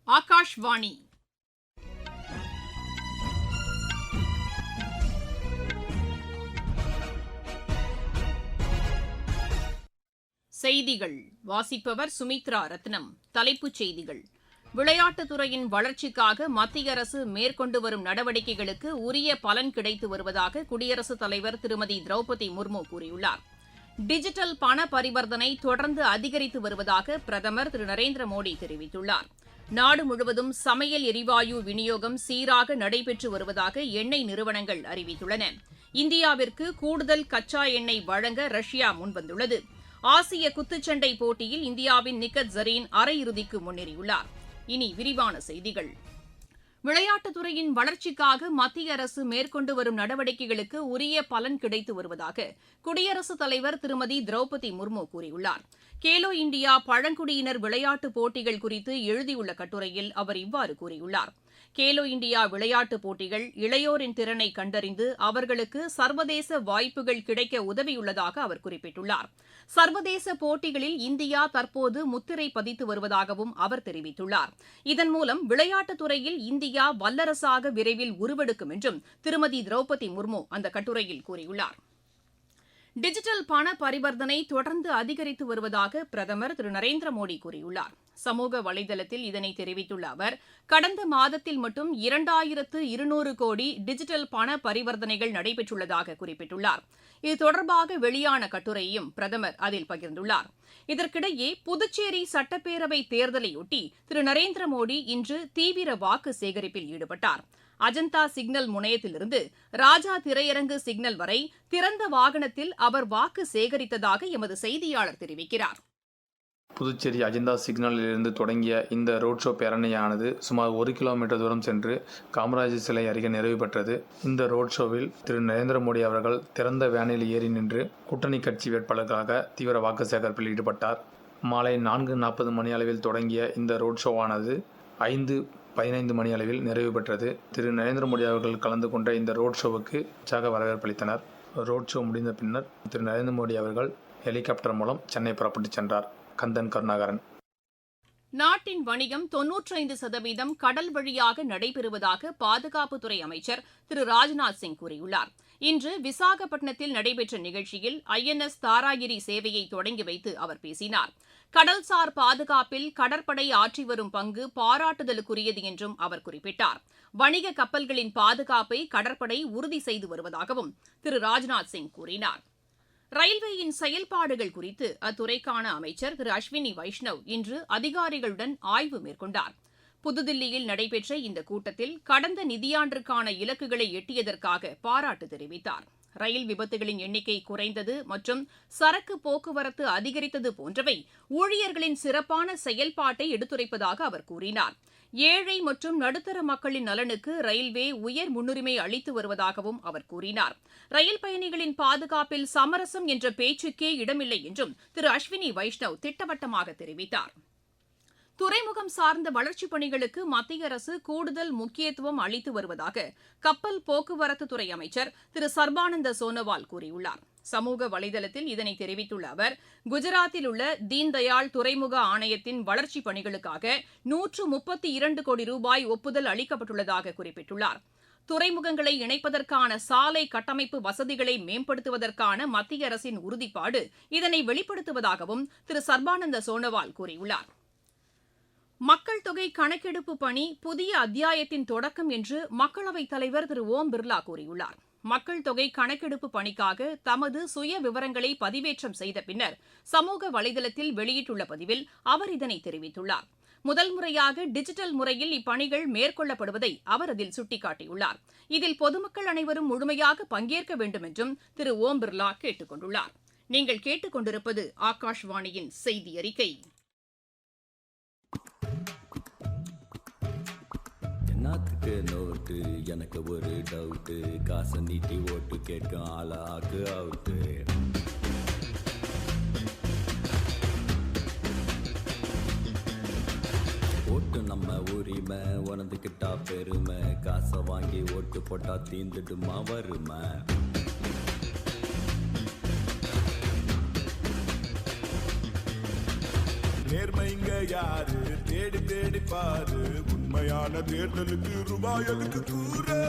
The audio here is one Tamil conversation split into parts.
ஆகாஷ்வாணி செய்திகள் வாசிப்பவர் சுமித்ரா ரத்னம். தலைப்புச் செய்திகள்: விளையாட்டுத்துறையின் வளர்ச்சிக்காக மத்திய அரசு மேற்கொண்டு வரும் நடவடிக்கைகளுக்கு உரிய பலன் கிடைத்து வருவதாக குடியரசுத் தலைவர் திருமதி திரௌபதி முர்மு கூறியுள்ளார். டிஜிட்டல் பண பரிவர்த்தனை தொடர்ந்து அதிகரித்து வருவதாக பிரதமர் திரு நரேந்திர மோடி தெரிவித்துள்ளார். நாடு முழுவதும் சமையல் எரிவாயு விநியோகம் சீராக நடைபெற்று வருவதாக எண்ணெய் நிறுவனங்கள் அறிவித்துள்ளன. இந்தியாவிற்கு கூடுதல் கச்சா எண்ணெய் வழங்க ரஷ்யா முன்வந்துள்ளது. ஆசிய குத்துச்சண்டை போட்டியில் இந்தியாவின் நிக்கத் ஜரீன் அரையிறுதிக்கு முன்னேறியுள்ளார். இனி விரிவான செய்திகள். விளையாட்டுத்துறையின் வளர்ச்சிக்காக மத்திய அரசு மேற்கொண்டு வரும் நடவடிக்கைகளுக்கு உரிய பலன் கிடைத்து வருவதாக குடியரசுத் தலைவர் திருமதி திரௌபதி முர்மு கூறியுள்ளார். கேலோ இண்டியா பழங்குடியினர் விளையாட்டுப் போட்டிகள் குறித்து எழுதியுள்ள கட்டுரையில் அவர் இவ்வாறு கூறியுள்ளார். கேலோ இண்டியா விளையாட்டுப் போட்டிகள் இளையோரின் திறனை கண்டறிந்து அவர்களுக்கு சர்வதேச வாய்ப்புகள் கிடைக்க உதவியுள்ளதாக அவர் குறிப்பிட்டுள்ளார். சர்வதேச போட்டிகளில் இந்தியா தற்போது முத்திரை பதித்து வருவதாகவும் அவர் தெரிவித்துள்ளார். இதன் மூலம் விளையாட்டுத் துறையில் இந்தியா வல்லரசாக விரைவில் உருவெடுக்கும் என்றும் திருமதி திரௌபதி முர்மு அந்த கட்டுரையில் கூறியுள்ளார். டிஜிட்டல் பண பரிவர்த்தனை தொடர்ந்து அதிகரித்து வருவதாக பிரதமர் திரு நரேந்திர மோடி கூறியுள்ளார். சமூக வலைதளத்தில் இதனை தெரிவித்துள்ள அவர், கடந்த மாதத்தில் மட்டும் 2200 கோடி டிஜிட்டல் பண பரிவர்த்தனைகள் நடைபெற்றுள்ளதாக குறிப்பிட்டுள்ளார். இது தொடர்பாக வெளியான கட்டுரையையும் பிரதமர் அதில் பகிர்ந்துள்ளார். இதற்கிடையே புதுச்சேரி சட்டப்பேரவை தேர்தலையொட்டி திரு நரேந்திர மோடி இன்று தீவிர வாக்கு சேகரிப்பில் ஈடுபட்டார். அஜந்தா சிக்னல் முனையத்திலிருந்து ராஜா திரையரங்கு சிக்னல் வரை திறந்த வாகனத்தில் அவர் வாக்கு சேகரித்ததாக எமது செய்தியாளர் தெரிவிக்கிறார். புதுச்சேரி அஜந்தா சிக்னலில் இருந்து தொடங்கிய இந்த ரோட் ஷோ பேரணியானது சுமார் 1 கிலோமீட்டர் தூரம் சென்று காமராஜர் சிலை அருகே நிறைவு பெற்றது. இந்த ரோட் ஷோவில் திரு நரேந்திர மோடி அவர்கள் திறந்த வேனில் ஏறி நின்று கூட்டணி கட்சி வேட்பாளர்களுக்காக தீவிர வாக்கு சேகரிப்பில் ஈடுபட்டார். மாலை 4:40 மணி அளவில் தொடங்கிய இந்த ரோட் ஷோவானது 5:15 மணி அளவில் நிறைவு பெற்றது. திரு நரேந்திர மோடி அவர்கள் கலந்து கொண்ட இந்த ரோட் ஷோவுக்கு உற்சாக வரவேற்பளித்தனர். ரோட் ஷோ முடிந்த பின்னர் திரு நரேந்திர மோடி அவர்கள் ஹெலிகாப்டர் மூலம் சென்னை புறப்பட்டு சென்றார். கந்தன் கருணாகரன். நாட்டின் வணிகம் 95% கடல் வழியாக நடைபெறுவதாக பாதுகாப்புத்துறை அமைச்சர் திரு ராஜ்நாத் சிங் கூறியுள்ளார். இன்று விசாகப்பட்டினத்தில் நடைபெற்ற நிகழ்ச்சியில் INS தாராகிரி சேவையை தொடங்கி வைத்து அவர் பேசினார். கடல்சார் பாதுகாப்பில் கடற்படை ஆற்றி வரும் பங்கு பாராட்டுதலுக்குரியது என்றும் அவர் குறிப்பிட்டார். வணிக கப்பல்களின் பாதுகாப்பை கடற்படை உறுதி செய்து வருவதாகவும் திரு ராஜ்நாத் சிங் கூறினார். ரயில்வேயின் செயல்பாடுகள் குறித்து அத்துறைக்கான அமைச்சர் திரு அஸ்வினி வைஷ்ணவ் இன்று அதிகாரிகளுடன் ஆய்வு மேற்கொண்டார். புதுதில்லியில் நடைபெற்ற இந்த கூட்டத்தில் கடந்த நிதியாண்டிற்கான இலக்குகளை எட்டியதற்காக பாராட்டு தெரிவித்தார். ரயில் விபத்துகளின் எண்ணிக்கை குறைந்தது மற்றும் சரக்கு போக்குவரத்து அதிகரித்தது போன்றவை ஊழியர்களின் சிறப்பான செயல்பாட்டை எடுத்துரைப்பதாக அவர் கூறினார். ஏழை மற்றும் நடுத்தர மக்களின் நலனுக்கு ரயில்வே உயர் முன்னுரிமை அளித்து வருவதாகவும் அவர் கூறினார். ரயில் பயணிகளின் பாதுகாப்பில் சமரசம் என்ற பேச்சுக்கே இடமில்லை என்றும் திரு அஸ்வினி வைஷ்ணவ் திட்டவட்டமாக தெரிவித்தார். துறைமுகம் சார்ந்த வளர்ச்சிப் பணிகளுக்கு மத்திய அரசு கூடுதல் முக்கியத்துவம் அளித்து வருவதாக கப்பல் போக்குவரத்துத்துறை அமைச்சர் திரு சர்பானந்த சோனோவால் கூறியுள்ளார். சமூக வலைதளத்தில் இதனை தெரிவித்துள்ள அவர், குஜராத்தில் உள்ள தீன்தயாள் துறைமுக ஆணையத்தின் வளர்ச்சிப் பணிகளுக்காக 132 கோடி ரூபாய் ஒப்புதல் அளிக்கப்பட்டுள்ளதாக குறிப்பிட்டுள்ளார். துறைமுகங்களை இணைப்பதற்கான சாலை கட்டமைப்பு வசதிகளை மேம்படுத்துவதற்கான மத்திய அரசின் உறுதிப்பாடு இதனை வெளிப்படுத்துவதாகவும் திரு சர்பானந்த சோனோவால் கூறியுள்ளார். மக்கள் தொகை கணக்கெடுப்பு பணி புதிய அத்தியாயத்தின் தொடக்கம் என்று மக்களவைத் தலைவர் திரு ஓம் பிர்லா கூறியுள்ளார். மக்கள் தொகை கணக்கெடுப்பு பணிக்காக தமது சுய விவரங்களை பதிவேற்றம் செய்த பின்னர் சமூக வலைதளத்தில் வெளியிட்டுள்ள பதிவில் அவர் இதனை தெரிவித்துள்ளார். முதல் முறையாக டிஜிட்டல் முறையில் இப்பணிகள் மேற்கொள்ளப்படுவதை அவர் அதில் சுட்டிக்காட்டியுள்ளார். இதில் பொதுமக்கள் அனைவரும் முழுமையாக பங்கேற்க வேண்டும் என்றும் திரு ஓம் பிர்லா கேட்டுக் கொண்டுள்ளார். நீங்கள் கேட்டுக் கொண்டிருப்பது ஆகாஷ்வாணியின் செய்தி அறிக்கை. நாத்துக்கு நோட்டு எனக்கு ஒரு டவுட்டு, காசை நீட்டி ஓட்டு கேட்கும் ஆளாக்கு அவுட்டு. ஓட்டு நம்ம உரிமை, உணர்ந்துக்கிட்டா பெருமை, காசை வாங்கி ஓட்டு போட்டா தீந்துடுமா வறுமை. நேர்மைங்க யாரு தேடி தேடி பாரு உண்மையான தேர்தலுக்கு ரூபாய் எதுக்கு கூறு.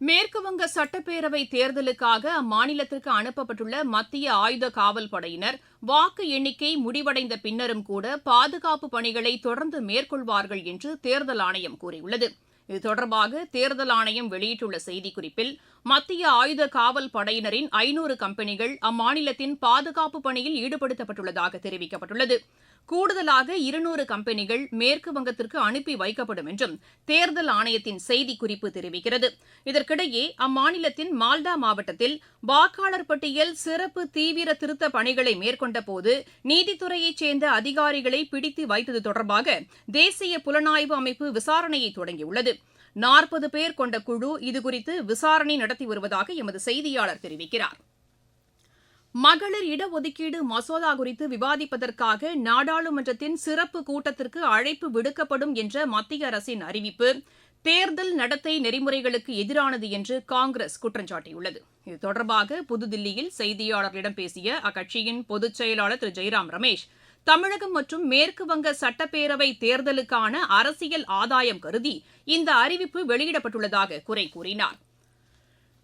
மேற்குவங்க சட்டப்பேரவை தேர்தலுக்காக அம்மாநிலத்திற்கு அனுப்பப்பட்டுள்ள மத்திய ஆயுத காவல் படையினர் வாக்கு எண்ணிக்கை முடிவடைந்த பின்னரும் கூட பாதுகாப்பு பணிகளை தொடர்ந்து மேற்கொள்வார்கள் என்று தேர்தல் ஆணையம் கூறியுள்ளது. இது தொடர்பாக தேர்தல் ஆணையம் வெளியிட்டுள்ள செய்திக்குறிப்பில் மத்திய ஆயுத காவல் படையினரின் 500 கம்பெனிகள் அம்மாநிலத்தின் பாதுகாப்பு பணியில் ஈடுபடுத்தப்பட்டுள்ளதாக தெரிவிக்கப்பட்டுள்ளது. கூடுதலாக 200 கம்பெனிகள் மேற்கு வங்கத்திற்கு அனுப்பி வைக்கப்படும் என்றும் தேர்தல் ஆணையத்தின் செய்திக்குறிப்பு தெரிவிக்கிறது. இதற்கிடையே அம்மாநிலத்தின் மால்டா மாவட்டத்தில் வாக்காளர் பட்டியல் சிறப்பு தீவிர திருத்த பணிகளை மேற்கொண்டபோது நீதித்துறையைச் சேர்ந்த அதிகாரிகளை பிடித்து வைத்தது தொடர்பாக தேசிய புலனாய்வு அமைப்பு விசாரணையை தொடங்கியுள்ளது. 40 பேர் கொண்ட குழு இதுகுறித்து விசாரணை நடத்தி வருவதாக எமது செய்தியாளர் தெரிவிக்கிறார். மகளிர் இடஒதுக்கீடு மசோதா குறித்து விவாதிப்பதற்காக நாடாளுமன்றத்தின் சிறப்பு கூட்டத்திற்கு அழைப்பு விடுக்கப்படும் என்ற மத்திய அரசின் அறிவிப்பு தேர்தல் நடத்தை நெறிமுறைகளுக்கு எதிரானது என்று காங்கிரஸ் குற்றம் சாட்டியுள்ளது. இது தொடர்பாக புதுதில்லியில் செய்தியாளர்களிடம் பேசிய அக்கட்சியின் பொதுச் செயலாளர் திரு ஜெய்ராம் ரமேஷ், தமிழகம் மற்றும் மேற்குவங்க சட்டப்பேரவை தேர்தலுக்கான அரசியல் ஆதாயம் கருதி இந்த அறிவிப்பு வெளியிடப்பட்டுள்ளதாக குறை கூறினார்.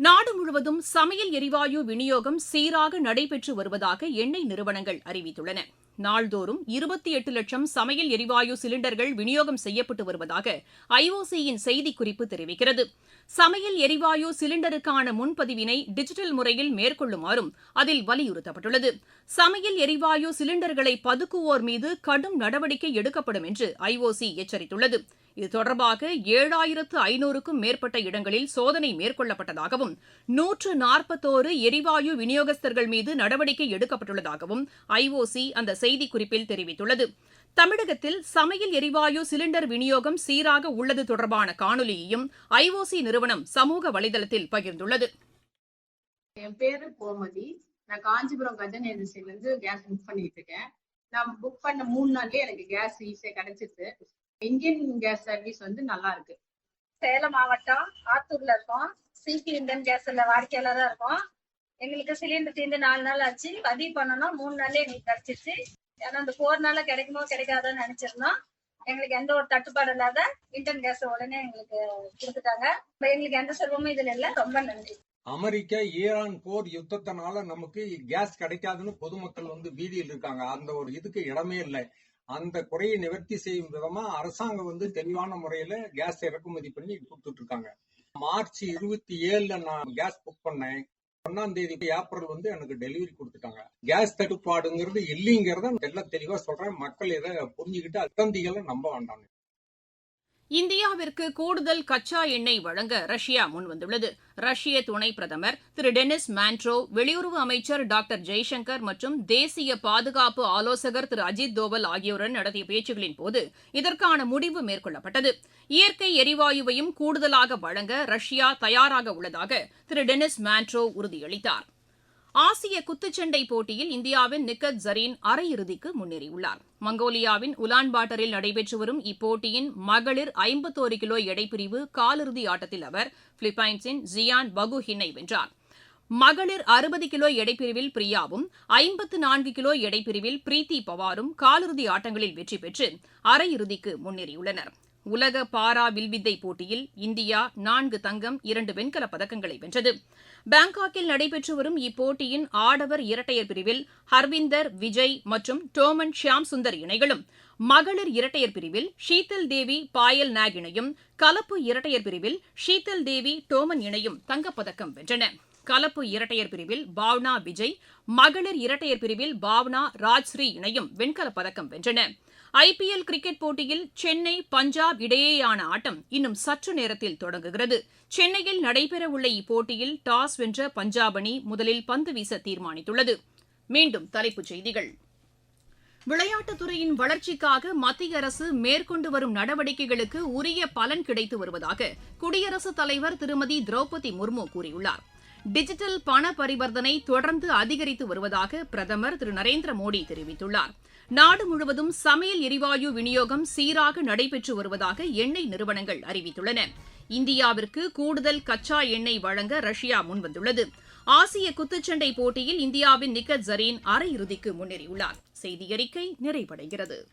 நாடு முழுவதும் சமையல் எரிவாயு விநியோகம் சீராக நடைபெற்று வருவதாக எண்ணெய் நிறுவனங்கள் அறிவித்துள்ளன. நாள்தோறும் 28 லட்சம் சமையல் எரிவாயு சிலிண்டர்கள் விநியோகம் செய்யப்பட்டு வருவதாக ஐஓசியின் செய்திக்குறிப்பு தெரிவிக்கிறது. சமையல் எரிவாயு சிலிண்டருக்கான முன்பதிவினை டிஜிட்டல் முறையில் மேற்கொள்ளுமாறும் அதில் வலியுறுத்தப்பட்டுள்ளது. சமையல் எரிவாயு சிலிண்டர்களை பதுக்குவோர் மீது கடும் நடவடிக்கை எடுக்கப்படும் என்று ஐஓசி எச்சரித்துள்ளது. இது தொடர்பாக 7500க்கும் மேற்பட்ட இடங்களில் சோதனை மேற்கொள்ளப்பட்டதாகவும் 141 எரிவாயு விநியோகஸ்தர்கள் மீது நடவடிக்கை எடுக்கப்பட்டுள்ளதாகவும் ஐஓசி அந்த செய்திக்குறிப்பில் தெரிவித்துள்ளது. தமிழகத்தில் சமையல் எரிவாயு சிலிண்டர் விநியோகம் சீராக உள்ளது தொடர்பான காணொலியையும் ஐஓசி நிறுவனம் சமூக வலைதளத்தில் பகிர்ந்துள்ளது. என் பேரு கோமதி. நான் காஞ்சிபுரம் கஜன் ஏஜென்சில இருந்து கேஸ் புக் பண்ணிட்டு இருக்கேன். நான் புக் பண்ண 3 நாள்லயே எனக்கு கேஸ் ஈஸியா கிடைச்சிருச்சு. இந்தியன் கேஸ் சர்வீஸ் நல்லா இருக்கு. சேலம் மாவட்டம் ஆத்தூர்ல இருக்கோம். சிபி இந்தியன் கேஸ்ல வாடிக்கையாளரா இருக்கோம். எங்களுக்கு சிலிண்டர் தீர்ந்து 4 நாள் ஆச்சு. பதிவு பண்ணணும் 3 நாள்ல எங்களுக்கு கிடைச்சிருச்சு. ஏன்னா அந்த 4 நாள்ல கிடைக்குமோ கிடைக்காதோன்னு நினைச்சிருந்தோம். எங்களுக்கு எந்த ஒரு தட்டுப்பாடு இல்லாத இந்தியன் கேஸ் உடனே எங்களுக்கு கொடுத்துட்டாங்க. எங்களுக்கு எந்த செல்வமும் இதுல இல்ல. ரொம்ப நன்றி. அமெரிக்கா ஈரான் போர் யுத்தத்தினால நமக்கு கேஸ் கிடைக்காதுன்னு பொதுமக்கள் வீதியில் இருக்காங்க. அந்த ஒரு இதுக்கு இடமே இல்லை. அந்த குறையை நிவர்த்தி செய்யும் விதமா அரசாங்கம் தெளிவான முறையில கேஸ் இறக்குமதி பண்ணி கொடுத்துட்டு இருக்காங்க. மார்ச் 27 நான் கேஸ் புக் பண்ணேன். 1ஆம் தேதி ஏப்ரல் எனக்கு டெலிவரி கொடுத்துட்டாங்க. கேஸ் தட்டுப்பாடுங்கிறது இல்லைங்கிறத எல்லாம் தெளிவா சொல்றேன். மக்கள் இதை புரிஞ்சுக்கிட்டு அத்தந்திகளை நம்ப வேண்டாம். இந்தியாவிற்கு கூடுதல் கச்சா எண்ணெய் வழங்க ரஷ்யா முன்வந்துள்ளது. ரஷ்ய துணை பிரதமர் திரு டெனிஸ் மான்ட்ரோவ், வெளியுறவு அமைச்சர் டாக்டர் ஜெய்சங்கர் மற்றும் தேசிய பாதுகாப்பு ஆலோசகர் திரு அஜித் தோவல் ஆகியோருடன் நடத்திய பேச்சுகளின் போது இதற்கான முடிவு மேற்கொள்ளப்பட்டது. இயற்கை எரிவாயுவையும் கூடுதலாக வழங்க ரஷ்யா தயாராக உள்ளதாக திரு டெனிஸ் மான்ட்ரோவ் உறுதியளித்தார். ஆசிய குத்துச்சண்டை போட்டியில் இந்தியாவின் நிக்கத் ஜரீன் அரையிறுதிக்கு முன்னேறியுள்ளார். மங்கோலியாவின் உலான்பாட்டரில் நடைபெற்று வரும் இப்போட்டியின் மகளிர் 51 கிலோ எடைப்பிரிவு காலிறுதி ஆட்டத்தில் அவர் பிலிப்பைன்ஸின் ஜியான் பகுஹினை வென்றார். மகளிர் 60 கிலோ எடைப்பிரிவில் பிரியாவும் 54 கிலோ எடைப்பிரிவில் பிரீத்தி பவாரும் காலிறுதி ஆட்டங்களில் வெற்றி பெற்று அரையிறுதிக்கு முன்னேறியுள்ளனர். உலக பாரா வில்வித்தை போட்டியில் இந்தியா 4 தங்கம் 2 வெண்கலப் பதக்கங்களை வென்றது. பாங்காக்கில் நடைபெற்று வரும் இப்போட்டியின் ஆடவர் இரட்டையர் பிரிவில் ஹர்விந்தர் விஜய் மற்றும் டோமன் ஷியாம் சுந்தர் இணைகளும், மகளிர் இரட்டையர் பிரிவில் ஷீதல் தேவி பாயல் நாக் இணையும், கலப்பு இரட்டையர் பிரிவில் ஷீதல் தேவி டோமன் இணையும் தங்கப்பதக்கம் வென்றன. கலப்பு இரட்டையர் பிரிவில் பாவ்னா விஜய், மகளிர் இரட்டையர் பிரிவில் பாவ்னா ராஜ்ஸ்ரீ இணையும் வெண்கலப் பதக்கம் வென்றன. ஐபிஎல் கிரிக்கெட் போட்டியில் சென்னை பஞ்சாப் இடையேயான ஆட்டம் இன்னும் சற்று நேரத்தில் தொடங்குகிறது. சென்னையில் நடைபெறவுள்ள இப்போட்டியில் டாஸ் வென்ற பஞ்சாப் அணி முதலில் பந்து வீச தீர்மானித்துள்ளது. மீண்டும் தலைப்புச் செய்திகள். விளையாட்டுத்துறையின் வளர்ச்சிக்காக மத்திய அரசு மேற்கொண்டு வரும் நடவடிக்கைகளுக்கு உரிய பலன் கிடைத்து வருவதாக குடியரசுத் தலைவர் திருமதி திரௌபதி முர்மு கூறியுள்ளார். டிஜிட்டல் பண பரிவர்த்தனை தொடர்ந்து அதிகரித்து வருவதாக பிரதமர் திரு நரேந்திர மோடி தெரிவித்துள்ளார். நாடு முழுவதும் சமையல் எரிவாயு விநியோகம் சீராக நடைபெற்று வருவதாக எண்ணெய் நிறுவனங்கள் அறிவித்துள்ளன. இந்தியாவிற்கு கூடுதல் கச்சா எண்ணெய் வழங்க ரஷ்யா முன்வந்துள்ளது. ஆசிய குத்துச்சண்டை போட்டியில் இந்தியாவின் நிக்கத் ஜரீன் அரையிறுதிக்கு முன்னேறியுள்ளார். செய்தியறிக்கை நிறைவடைகிறது.